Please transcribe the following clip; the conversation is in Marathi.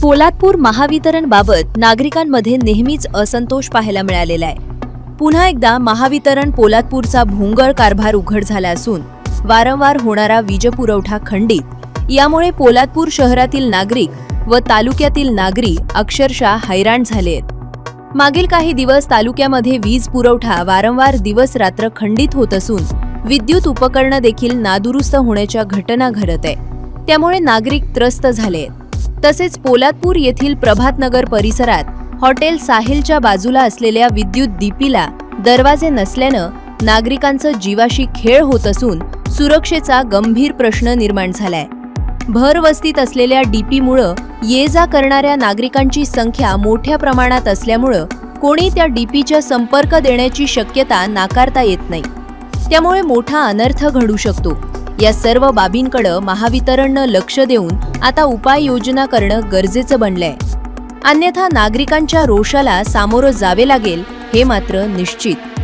पोलादपूर महावितरणबाबत नागरिकांमध्ये नेहमीच असंतोष पाहायला मिळालेला आहे। पुन्हा एकदा महावितरण पोलादपूरचा भोंगळ कारभार उघड झाला असून वारंवार होणारा वीज पुरवठा खंडित यामुळे पोलादपूर शहरातील नागरिक व तालुक्यातील नागरिक अक्षरशः हैराण झाले आहेत। मागील काही दिवस तालुक्यामध्ये वीज पुरवठा वारंवार दिवस रात्र खंडित होत असून विद्युत उपकरणं देखील नादुरुस्त होण्याच्या घटना घडत आहे, त्यामुळे नागरिक त्रस्त झाले आहेत। तसेच पोलादपूर येथील प्रभातनगर परिसरात हॉटेल साहिलच्या बाजूला असलेल्या विद्युत डीपीला दरवाजे नसल्यानं नागरिकांचं जीवाशी खेळ होत असून सुरक्षेचा गंभीर प्रश्न निर्माण झालाय। भरवस्तीत असलेल्या डीपीमुळं ये जा करणाऱ्या नागरिकांची संख्या मोठ्या प्रमाणात असल्यामुळं कोणी त्या डीपीच्या संपर्क देण्याची शक्यता नाकारता येत नाही, त्यामुळे मोठा अनर्थ घडू शकतो। या सर्व बाबींकडे महावितरणनं लक्ष देऊन आता उपाययोजना करणं गरजेचं बनलंय, अन्यथा नागरिकांच्या रोषाला सामोरं जावे लागेल हे मात्र निश्चित।